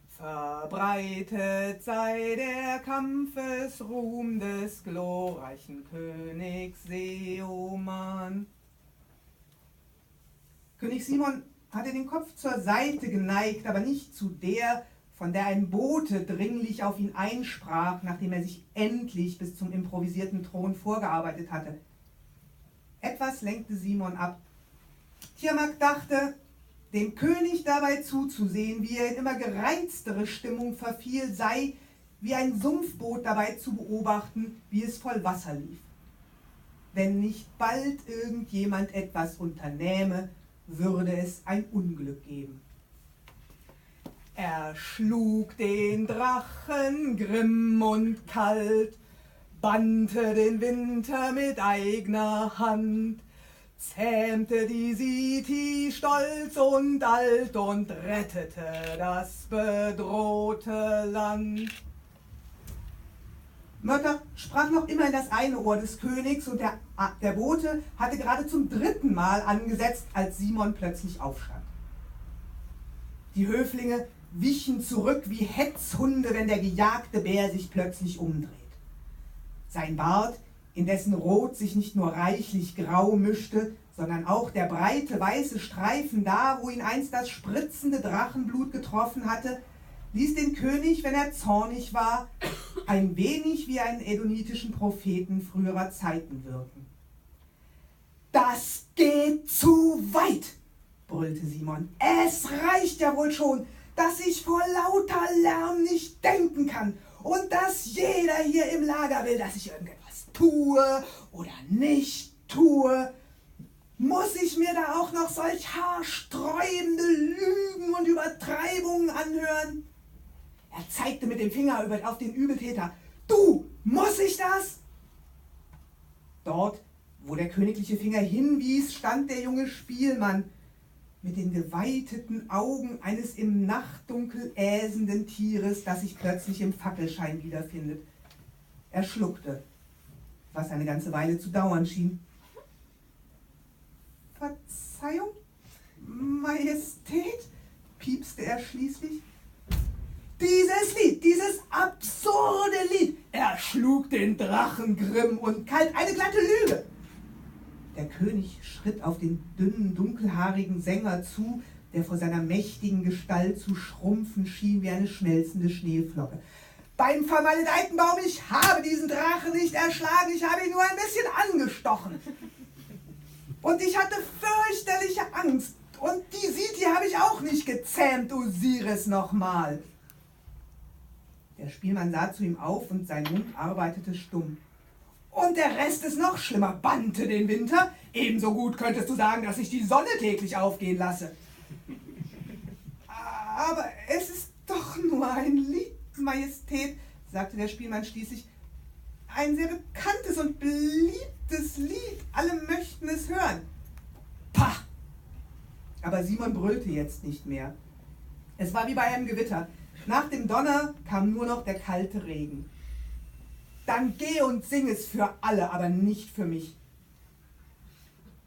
Verbreitet sei der Kampfesruhm des glorreichen Königs Seoman. König Simon hatte den Kopf zur Seite geneigt, aber nicht zu der, von der ein Bote dringlich auf ihn einsprach, nachdem er sich endlich bis zum improvisierten Thron vorgearbeitet hatte. Etwas lenkte Simon ab. Tiamat dachte, dem König dabei zuzusehen, wie er in immer gereiztere Stimmung verfiel, sei wie ein Sumpfboot dabei zu beobachten, wie es voll Wasser lief. Wenn nicht bald irgendjemand etwas unternähme, würde es ein Unglück geben. Er schlug den Drachen grimm und kalt, bannte den Winter mit eigener Hand, zähmte die Siti stolz und alt und rettete das bedrohte Land. Mörtach sprach noch immer in das eine Ohr des Königs und der Bote hatte gerade zum 3. Mal angesetzt, als Simon plötzlich aufstand. Die Höflinge wichen zurück wie Hetzhunde, wenn der gejagte Bär sich plötzlich umdreht. Sein Bart, in dessen Rot sich nicht nur reichlich grau mischte, sondern auch der breite weiße Streifen da, wo ihn einst das spritzende Drachenblut getroffen hatte, ließ den König, wenn er zornig war, ein wenig wie einen edonitischen Propheten früherer Zeiten wirken. »Das geht zu weit«, brüllte Simon. »Es reicht ja wohl schon, dass ich vor lauter Lärm nicht denken kann und dass jeder hier im Lager will, dass ich irgendetwas tue oder nicht tue. Muss ich mir da auch noch solch haarsträubende Lügen und Übertreibungen anhören?« Er zeigte mit dem Finger auf den Übeltäter. »Du, muss ich das?« Dort, wo der königliche Finger hinwies, stand der junge Spielmann mit den geweiteten Augen eines im Nachtdunkel äsenden Tieres, das sich plötzlich im Fackelschein wiederfindet. Er schluckte, was eine ganze Weile zu dauern schien. »Verzeihung, Majestät?« piepste er schließlich. »Dieses Lied, dieses absurde Lied, erschlug den Drachen grimm und kalt, eine glatte Lüge!« Der König schritt auf den dünnen, dunkelhaarigen Sänger zu, der vor seiner mächtigen Gestalt zu schrumpfen schien wie eine schmelzende Schneeflocke. »Beim vermaledeiten Baum, ich habe diesen Drachen nicht erschlagen, ich habe ihn nur ein bisschen angestochen. Und ich hatte fürchterliche Angst. Und die Siti habe ich auch nicht gezähmt, Osiris nochmal.« Der Spielmann sah zu ihm auf und sein Mund arbeitete stumm. »Und der Rest ist noch schlimmer, bannte den Winter. Ebenso gut könntest du sagen, dass ich die Sonne täglich aufgehen lasse.« »Aber es ist doch nur ein Lied, Majestät«, sagte der Spielmann schließlich. »Ein sehr bekanntes und beliebtes Lied. Alle möchten es hören.« »Pah!« Aber Simon brüllte jetzt nicht mehr. Es war wie bei einem Gewitter. Nach dem Donner kam nur noch der kalte Regen. »Dann geh und sing es für alle, aber nicht für mich.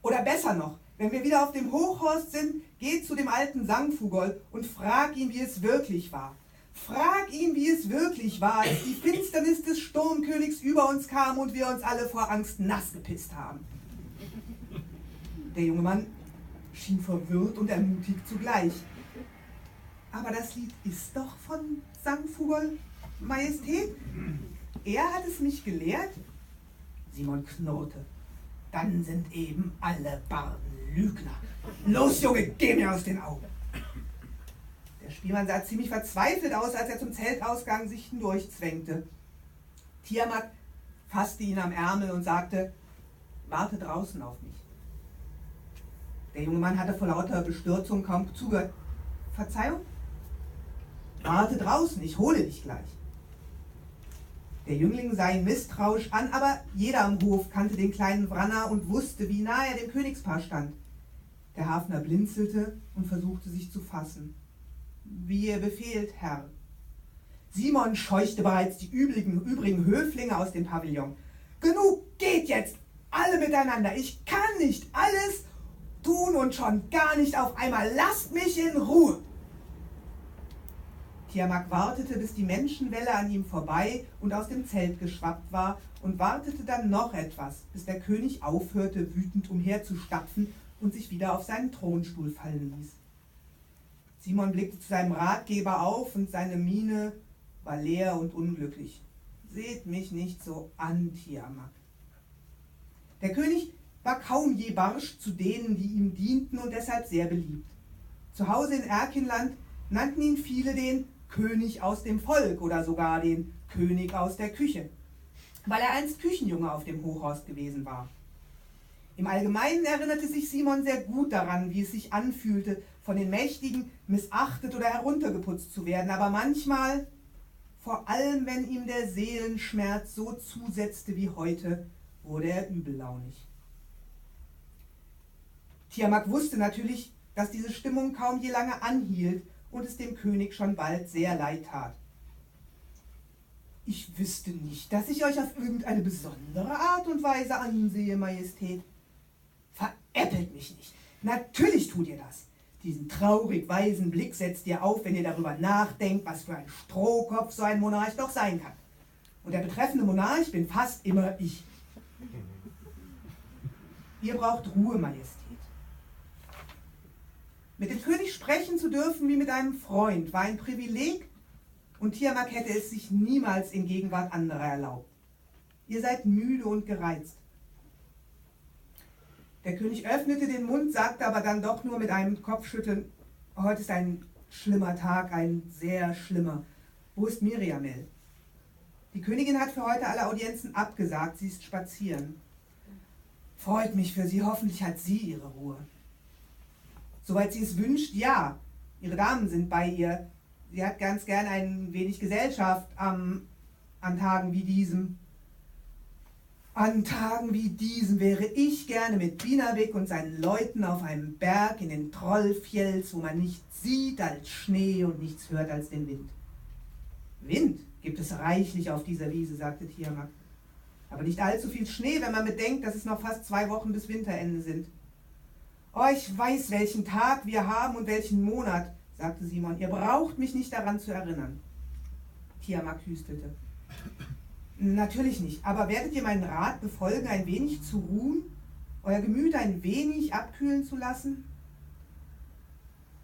Oder besser noch, wenn wir wieder auf dem Hochhorst sind, geh zu dem alten Sangvogel und frag ihn, wie es wirklich war. Frag ihn, wie es wirklich war, als die Finsternis des Sturmkönigs über uns kam und wir uns alle vor Angst nass gepisst haben.« Der junge Mann schien verwirrt und ermutigt zugleich. »Aber das Lied ist doch von Sangvogel, Majestät? Er hat es mich gelehrt?« Simon knurrte. »Dann sind eben alle Barden Lügner. Los, Junge, geh mir aus den Augen!« Der Spielmann sah ziemlich verzweifelt aus, als er zum Zeltausgang sich hindurchzwängte. Tiamat fasste ihn am Ärmel und sagte, »Warte draußen auf mich.« Der junge Mann hatte vor lauter Bestürzung kaum zugehört. »Verzeihung?« »Warte draußen, ich hole dich gleich.« Der Jüngling sah ihn misstrauisch an, aber jeder am Hof kannte den kleinen Wranner und wusste, wie nahe er dem Königspaar stand. Der Hafner blinzelte und versuchte sich zu fassen. »Wie ihr befehlt, Herr.« Simon scheuchte bereits die übrigen Höflinge aus dem Pavillon. »Genug, geht jetzt, alle miteinander. Ich kann nicht alles tun und schon gar nicht auf einmal. Lasst mich in Ruhe!« Tiamat wartete, bis die Menschenwelle an ihm vorbei und aus dem Zelt geschwappt war und wartete dann noch etwas, bis der König aufhörte, wütend umherzustapfen und sich wieder auf seinen Thronstuhl fallen ließ. Simon blickte zu seinem Ratgeber auf und seine Miene war leer und unglücklich. »Seht mich nicht so an, Tiamat.« Der König war kaum je barsch zu denen, die ihm dienten und deshalb sehr beliebt. Zu Hause in Erkinland nannten ihn viele den König aus dem Volk oder sogar den König aus der Küche, weil er einst Küchenjunge auf dem Hochhorst gewesen war. Im Allgemeinen erinnerte sich Simon sehr gut daran, wie es sich anfühlte, von den Mächtigen missachtet oder heruntergeputzt zu werden, aber manchmal, vor allem wenn ihm der Seelenschmerz so zusetzte wie heute, wurde er übellaunig. Tiamat wusste natürlich, dass diese Stimmung kaum je lange anhielt und es dem König schon bald sehr leid tat. »Ich wüsste nicht, dass ich euch auf irgendeine besondere Art und Weise ansehe, Majestät.« »Veräppelt mich nicht. Natürlich tut ihr das. Diesen traurig weisen Blick setzt ihr auf, wenn ihr darüber nachdenkt, was für ein Strohkopf so ein Monarch doch sein kann. Und der betreffende Monarch bin fast immer ich. Ihr braucht Ruhe, Majestät. Mit dem König sprechen zu dürfen wie mit einem Freund war ein Privileg und Tiamat hätte es sich niemals in Gegenwart anderer erlaubt. Ihr seid müde und gereizt. Der König öffnete den Mund, sagte aber dann doch nur mit einem Kopfschütteln, heute ist ein schlimmer Tag, ein sehr schlimmer. Wo ist Miriam? Die Königin hat für heute alle Audienzen abgesagt, sie ist spazieren. Freut mich für sie, hoffentlich hat sie ihre Ruhe. Soweit sie es wünscht, ja. Ihre Damen sind bei ihr. Sie hat ganz gern ein wenig Gesellschaft an Tagen wie diesem. An Tagen wie diesen wäre ich gerne mit Binabik und seinen Leuten auf einem Berg in den Trollfjells, wo man nichts sieht als Schnee und nichts hört als den Wind. Wind gibt es reichlich auf dieser Wiese, sagte Tiamat. Aber nicht allzu viel Schnee, wenn man bedenkt, dass es noch fast 2 Wochen bis Winterende sind. Oh, ich weiß, welchen Tag wir haben und welchen Monat, sagte Simon. Ihr braucht mich nicht daran zu erinnern. Tiamat hüstelte. Natürlich nicht, aber werdet ihr meinen Rat befolgen, ein wenig zu ruhen, euer Gemüt ein wenig abkühlen zu lassen?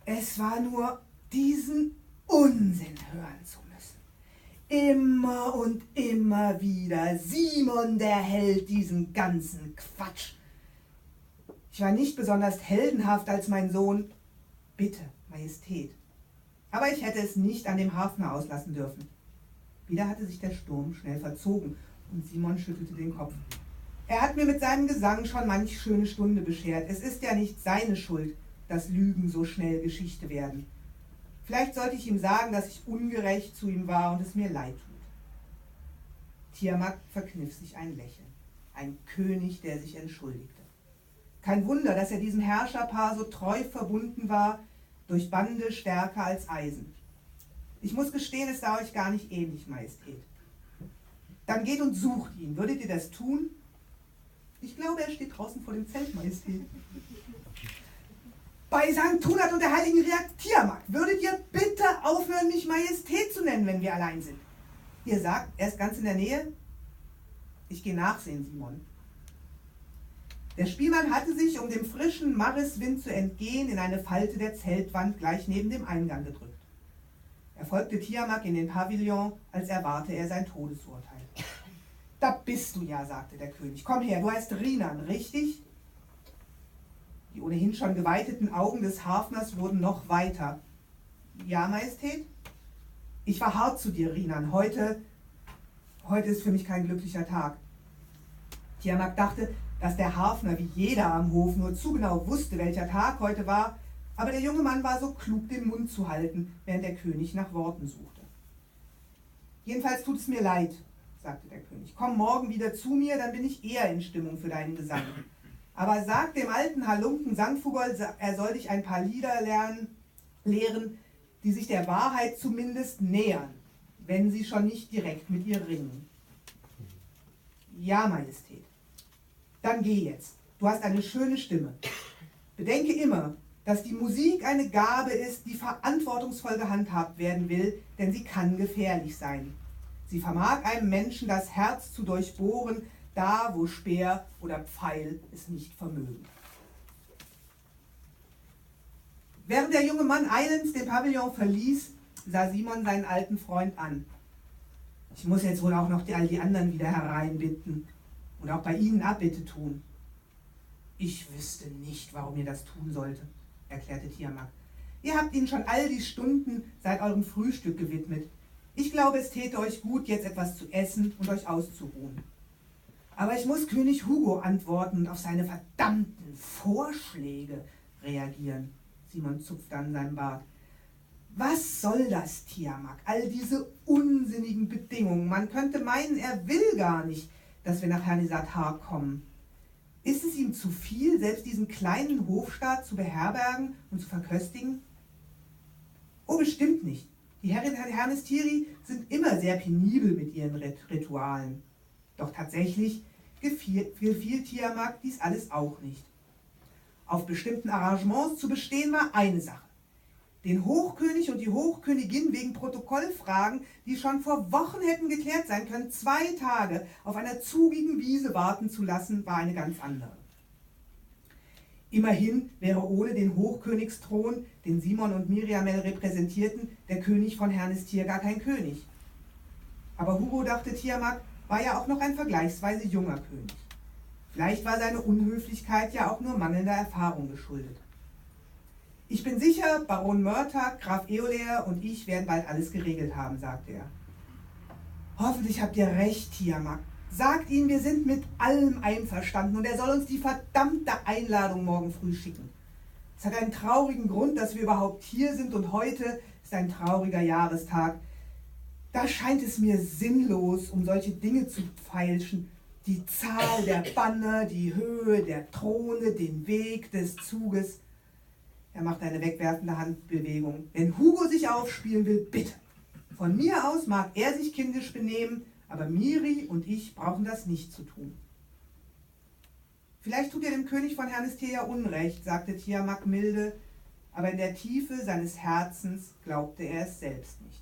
Es war nur diesen Unsinn hören zu müssen. Immer und immer wieder. Simon, der Held, diesen ganzen Quatsch. Ich war nicht besonders heldenhaft als mein Sohn. Bitte, Majestät. Aber ich hätte es nicht an dem Hafner auslassen dürfen. Wieder hatte sich der Sturm schnell verzogen und Simon schüttelte den Kopf. Er hat mir mit seinem Gesang schon manch schöne Stunde beschert. Es ist ja nicht seine Schuld, dass Lügen so schnell Geschichte werden. Vielleicht sollte ich ihm sagen, dass ich ungerecht zu ihm war und es mir leid tut. Tiamat verkniff sich ein Lächeln. Ein König, der sich entschuldigte. Kein Wunder, dass er diesem Herrscherpaar so treu verbunden war, durch Bande stärker als Eisen. Ich muss gestehen, es sah euch gar nicht ähnlich, Majestät. Dann geht und sucht ihn. Würdet ihr das tun? Ich glaube, er steht draußen vor dem Zelt, Majestät. Bei St. Tunat und der heiligen Tiamat, würdet ihr bitte aufhören, mich Majestät zu nennen, wenn wir allein sind? Ihr sagt, er ist ganz in der Nähe? Ich gehe nachsehen, Simon. Der Spielmann hatte sich, um dem frischen Mariswind zu entgehen, in eine Falte der Zeltwand gleich neben dem Eingang gedrückt. Er folgte Tiamat in den Pavillon, als erwarte er sein Todesurteil. Da bist du ja, sagte der König. Komm her, du heißt Rinan, richtig? Die ohnehin schon geweiteten Augen des Hafners wurden noch weiter. Ja, Majestät? Ich war hart zu dir, Rinan. Heute ist für mich kein glücklicher Tag. Tiamat dachte, dass der Hafner wie jeder am Hof nur zu genau wusste, welcher Tag heute war, aber der junge Mann war so klug, den Mund zu halten, während der König nach Worten suchte. Jedenfalls tut es mir leid, sagte der König. Komm morgen wieder zu mir, dann bin ich eher in Stimmung für deinen Gesang. Aber sag dem alten Halunken Sangfugol, er soll dich ein paar Lieder lehren, die sich der Wahrheit zumindest nähern, wenn sie schon nicht direkt mit ihr ringen. Ja, Majestät. Dann geh jetzt. Du hast eine schöne Stimme. Bedenke immer, dass die Musik eine Gabe ist, die verantwortungsvoll gehandhabt werden will, denn sie kann gefährlich sein. Sie vermag einem Menschen das Herz zu durchbohren, da wo Speer oder Pfeil es nicht vermögen. Während der junge Mann eilends den Pavillon verließ, sah Simon seinen alten Freund an. Ich muss jetzt wohl auch noch all die anderen wieder hereinbitten und auch bei ihnen Abbitte tun. Ich wüsste nicht, warum ihr das tun sollte, erklärte Tiamat. Ihr habt ihnen schon all die Stunden seit eurem Frühstück gewidmet. Ich glaube, es täte euch gut, jetzt etwas zu essen und euch auszuruhen. Aber ich muss König Hugo antworten und auf seine verdammten Vorschläge reagieren. Simon zupfte an seinem Bart. Was soll das, Tiamat? All diese unsinnigen Bedingungen. Man könnte meinen, er will gar nicht, dass wir nach Hernisatar kommen. Ist es ihm zu viel, selbst diesen kleinen Hofstaat zu beherbergen und zu verköstigen? Oh, bestimmt nicht. Die Hernistiri sind immer sehr penibel mit ihren Ritualen. Doch tatsächlich gefiel Tiamat dies alles auch nicht. Auf bestimmten Arrangements zu bestehen war eine Sache. Den Hochkönig und die Hochkönigin wegen Protokollfragen, die schon vor Wochen hätten geklärt sein können, 2 Tage auf einer zugigen Wiese warten zu lassen, war eine ganz andere. Immerhin wäre ohne den Hochkönigsthron, den Simon und Miriamel repräsentierten, der König von Hernestir gar kein König. Aber Hugo dachte, Tiamat war ja auch noch ein vergleichsweise junger König. Vielleicht war seine Unhöflichkeit ja auch nur mangelnder Erfahrung geschuldet. Ich bin sicher, Baron Mörter, Graf Eolair und ich werden bald alles geregelt haben, sagte er. Hoffentlich habt ihr recht, Tiamat. Sagt ihm, wir sind mit allem einverstanden und er soll uns die verdammte Einladung morgen früh schicken. Es hat einen traurigen Grund, dass wir überhaupt hier sind und heute ist ein trauriger Jahrestag. Da scheint es mir sinnlos, um solche Dinge zu feilschen. Die Zahl der Banner, die Höhe der Throne, den Weg des Zuges. Er macht eine wegwerfende Handbewegung. Wenn Hugo sich aufspielen will, bitte. Von mir aus mag er sich kindisch benehmen, aber Miri und ich brauchen das nicht zu tun. Vielleicht tut er dem König von Hernestir ja Unrecht, sagte Tiamat milde, aber in der Tiefe seines Herzens glaubte er es selbst nicht.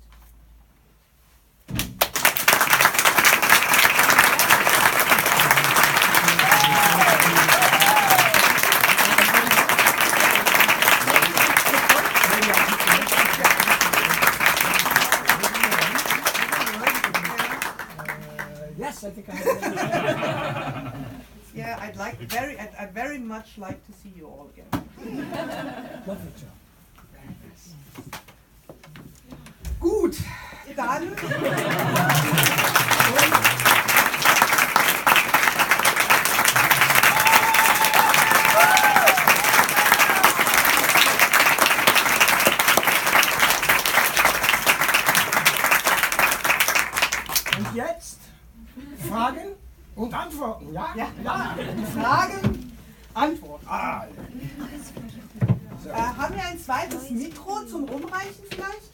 Yes, I think I have. Yeah, I'd very much like to see you all again. Lovely job. Gut, dann. Und jetzt Fragen und Antworten, ja? Ja, Fragen, Antworten. So. Haben wir ein zweites Mikro zum Rumreichen vielleicht?